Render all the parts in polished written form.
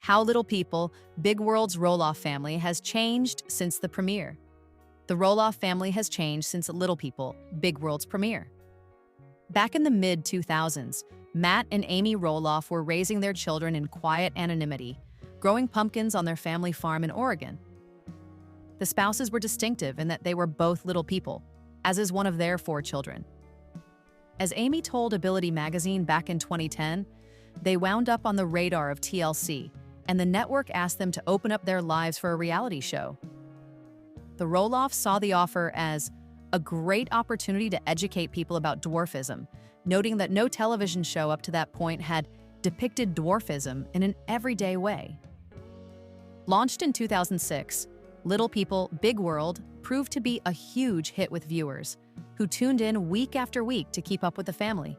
How Little People, Big World's Roloff family has changed since the premiere. The Roloff family has changed since Little People, Big World's premiere. Back in the mid-2000s, Matt and Amy Roloff were raising their children in quiet anonymity, growing pumpkins on their family farm in Oregon. The spouses were distinctive in that they were both little people, as is one of their 4 children. As Amy told Ability magazine back in 2010, they wound up on the radar of TLC, and the network asked them to open up their lives for a reality show. The Roloffs saw the offer as a great opportunity to educate people about dwarfism, noting that no television show up to that point had depicted dwarfism in an everyday way. Launched in 2006, Little People, Big World proved to be a huge hit with viewers, who tuned in week after week to keep up with the family.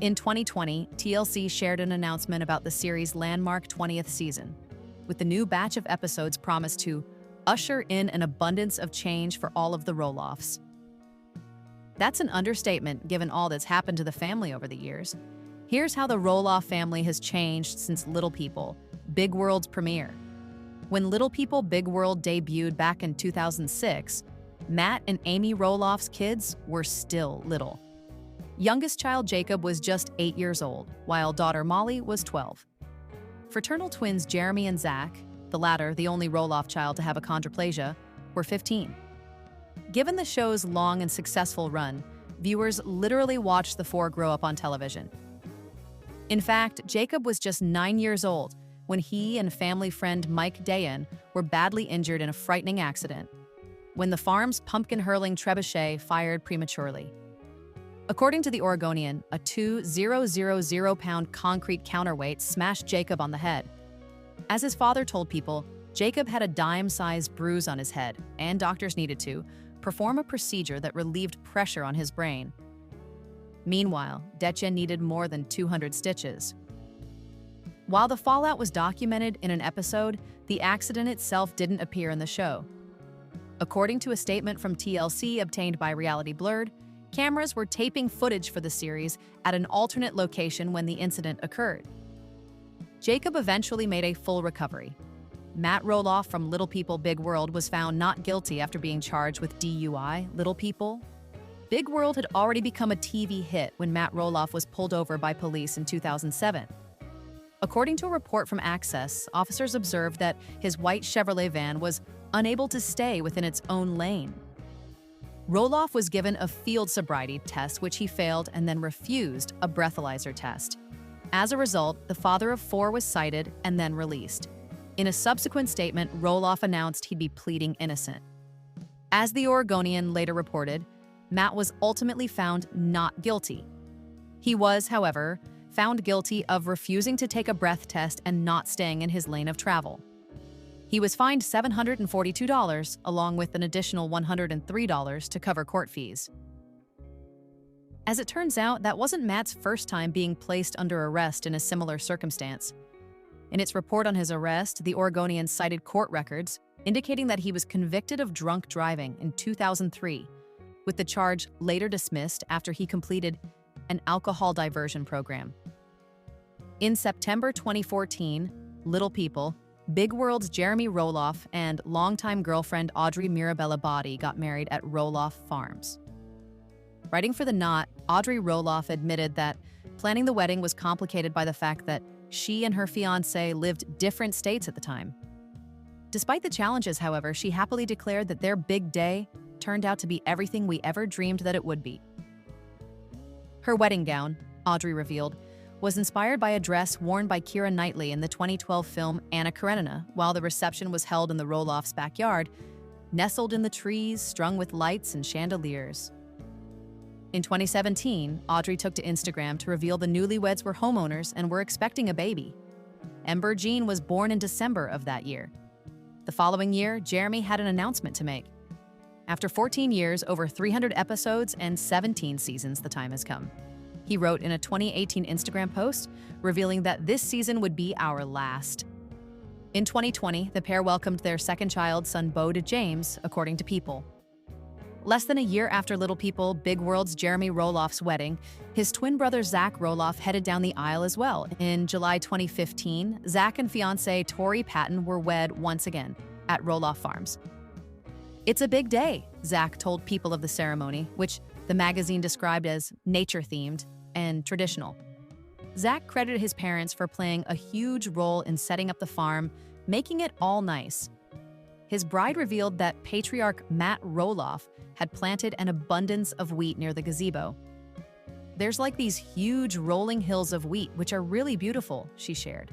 In 2020, TLC shared an announcement about the series' landmark 20th season, with the new batch of episodes promised to usher in an abundance of change for all of the Roloffs. That's an understatement given all that's happened to the family over the years. Here's how the Roloff family has changed since Little People, Big World's premiere. When Little People, Big World debuted back in 2006, Matt and Amy Roloff's kids were still little. Youngest child Jacob was just 8 years old, while daughter Molly was 12. Fraternal twins Jeremy and Zach, the latter the only Roloff child to have achondroplasia, were 15. Given the show's long and successful run, viewers literally watched the 4 grow up on television. In fact, Jacob was just 9 years old when he and family friend Mike Dayan were badly injured in a frightening accident, when the farm's pumpkin-hurling trebuchet fired prematurely. According to the Oregonian, a 2,000-pound concrete counterweight smashed Jacob on the head. As his father told People, Jacob had a dime-sized bruise on his head, and doctors needed to perform a procedure that relieved pressure on his brain. Meanwhile, Detjen needed more than 200 stitches. While the fallout was documented in an episode, the accident itself didn't appear in the show. According to a statement from TLC obtained by Reality Blurred, cameras were taping footage for the series at an alternate location when the incident occurred. Jacob eventually made a full recovery. Matt Roloff from Little People, Big World was found not guilty after being charged with DUI. Little People, Big World had already become a TV hit when Matt Roloff was pulled over by police in 2007. According to a report from Access, officers observed that his white Chevrolet van was unable to stay within its own lane. Roloff was given a field sobriety test, which he failed, and then refused a breathalyzer test. As a result, the father of 4 was cited and then released. In a subsequent statement, Roloff announced he'd be pleading innocent. As the Oregonian later reported, Matt was ultimately found not guilty. He was, however, found guilty of refusing to take a breath test and not staying in his lane of travel. He was fined $742, along with an additional $103 to cover court fees. As it turns out, that wasn't Matt's first time being placed under arrest in a similar circumstance. In its report on his arrest, the Oregonian cited court records indicating that he was convicted of drunk driving in 2003, with the charge later dismissed after he completed an alcohol diversion program. In September 2014, Little People, Big World's Jeremy Roloff and longtime girlfriend Audrey Mirabella Body got married at Roloff Farms. Writing for The Knot, Audrey Roloff admitted that planning the wedding was complicated by the fact that she and her fiancé lived different states at the time. Despite the challenges, however, she happily declared that their big day turned out to be everything we ever dreamed that it would be. Her wedding gown, Audrey revealed, was inspired by a dress worn by Keira Knightley in the 2012 film Anna Karenina, while the reception was held in the Roloff's backyard, nestled in the trees, strung with lights and chandeliers. In 2017, Audrey took to Instagram to reveal the newlyweds were homeowners and were expecting a baby. Ember Jean was born in December of that year. The following year, Jeremy had an announcement to make. After 14 years, over 300 episodes, and 17 seasons, the time has come. He wrote in a 2018 Instagram post, revealing that this season would be our last. In 2020, the pair welcomed their second child, son Beau to James, according to People. Less than a year after Little People, Big World's Jeremy Roloff's wedding, his twin brother Zach Roloff headed down the aisle as well. In July 2015, Zach and fiancée Tori Patton were wed once again at Roloff Farms. "It's a big day," Zach told People of the ceremony, which the magazine described as nature-themed and traditional. Zach credited his parents for playing a huge role in setting up the farm, making it all nice. His bride revealed that patriarch Matt Roloff had planted an abundance of wheat near the gazebo. "There's like these huge rolling hills of wheat, which are really beautiful," she shared.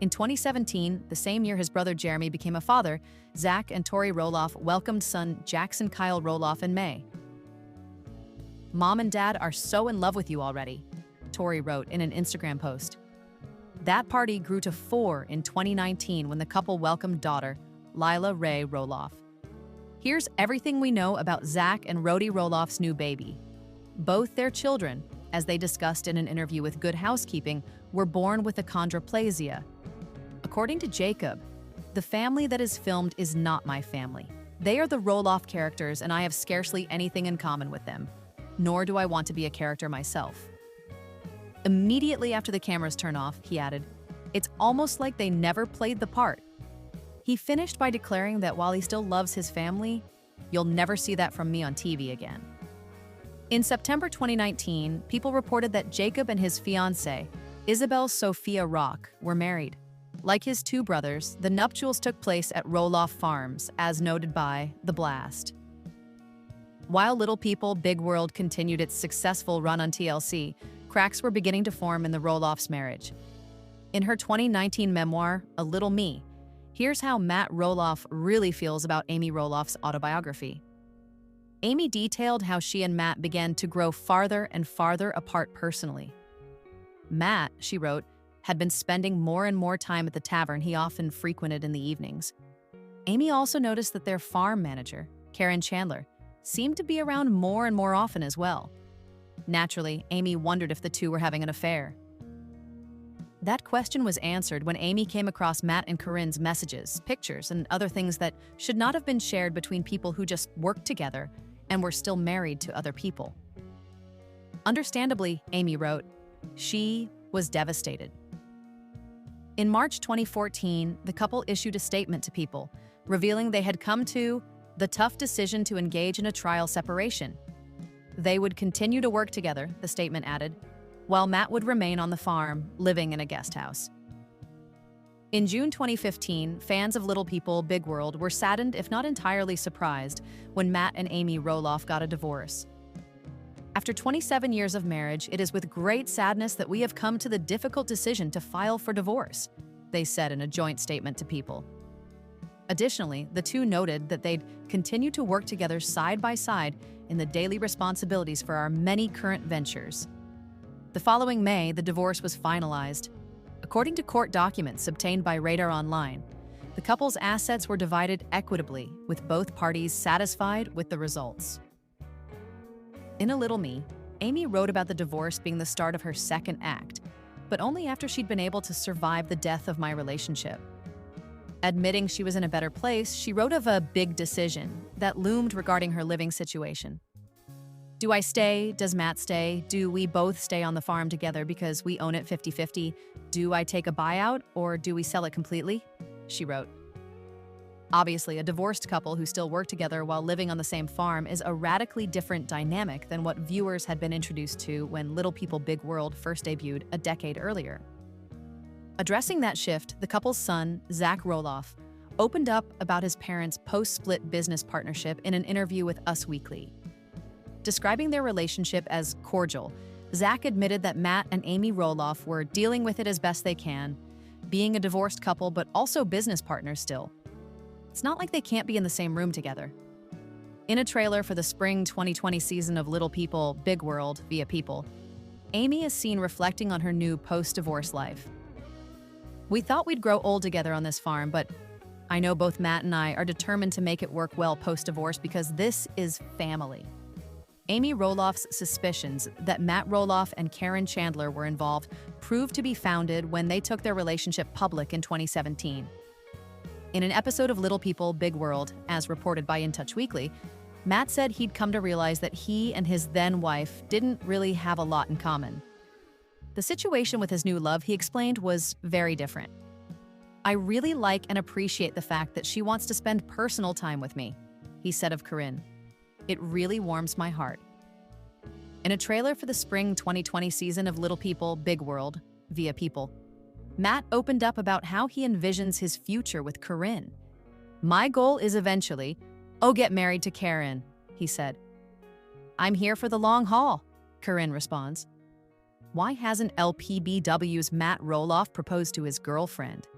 In 2017, the same year his brother Jeremy became a father, Zach and Tori Roloff welcomed son Jackson Kyle Roloff in May. "Mom and Dad are so in love with you already," Tori wrote in an Instagram post. That party grew to 4 in 2019 when the couple welcomed daughter, Lila Ray Roloff. Here's everything we know about Zach and Rhodey Roloff's new baby. Both their children, as they discussed in an interview with Good Housekeeping, were born with achondroplasia. According to Jacob, "The family that is filmed is not my family. They are the Roloff characters and I have scarcely anything in common with them, nor do I want to be a character myself." Immediately after the cameras turn off, he added, "It's almost like they never played the part." He finished by declaring that while he still loves his family, "You'll never see that from me on TV again." In September 2019, People reported that Jacob and his fiancée, Isabel Sophia Rock, were married. Like his two brothers, the nuptials took place at Roloff Farms, as noted by The Blast. While Little People, Big World continued its successful run on TLC, cracks were beginning to form in the Roloffs' marriage. In her 2019 memoir, A Little Me, here's how Matt Roloff really feels about Amy Roloff's autobiography. Amy detailed how she and Matt began to grow farther and farther apart personally. Matt, she wrote, had been spending more and more time at the tavern he often frequented in the evenings. Amy also noticed that their farm manager, Karin Chandler, seemed to be around more and more often as well. Naturally, Amy wondered if the two were having an affair. That question was answered when Amy came across Matt and Karin's messages, pictures, and other things that should not have been shared between people who just worked together and were still married to other people. Understandably, Amy wrote, she was devastated. In March 2014, the couple issued a statement to People, revealing they had come to the tough decision to engage in a trial separation. They would continue to work together, the statement added, while Matt would remain on the farm, living in a guest house. In June 2015, fans of Little People, Big World were saddened, if not entirely surprised, when Matt and Amy Roloff got a divorce. After 27 years of marriage, it is with great sadness that we have come to the difficult decision to file for divorce, they said in a joint statement to People. Additionally, the two noted that they'd continue to work together side by side in the daily responsibilities for our many current ventures. The following May, the divorce was finalized. According to court documents obtained by Radar Online, the couple's assets were divided equitably, with both parties satisfied with the results. In A Little Me, Amy wrote about the divorce being the start of her second act, but only after she'd been able to survive the death of my relationship. Admitting she was in a better place, she wrote of a big decision that loomed regarding her living situation. Do I stay? Does Matt stay? Do we both stay on the farm together because we own it 50-50? Do I take a buyout or do we sell it completely? She wrote. Obviously, a divorced couple who still work together while living on the same farm is a radically different dynamic than what viewers had been introduced to when Little People, Big World first debuted a decade earlier. Addressing that shift, the couple's son, Zach Roloff, opened up about his parents' post-split business partnership in an interview with Us Weekly. Describing their relationship as cordial, Zach admitted that Matt and Amy Roloff were dealing with it as best they can, being a divorced couple but also business partners still. It's not like they can't be in the same room together. In a trailer for the spring 2020 season of Little People, Big World via People, Amy is seen reflecting on her new post-divorce life. We thought we'd grow old together on this farm, but I know both Matt and I are determined to make it work well post-divorce because this is family. Amy Roloff's suspicions that Matt Roloff and Karin Chandler were involved proved to be founded when they took their relationship public in 2017. In an episode of Little People, Big World, as reported by In Touch Weekly, Matt said he'd come to realize that he and his then-wife didn't really have a lot in common. The situation with his new love, he explained, was very different. "I really like and appreciate the fact that she wants to spend personal time with me," he said of Karin. "It really warms my heart." In a trailer for the spring 2020 season of Little People, Big World, via People, Matt opened up about how he envisions his future with Karin. "My goal is eventually, get married to Karin," he said. "I'm here for the long haul," Karin responds. Why hasn't LPBW's Matt Roloff proposed to his girlfriend?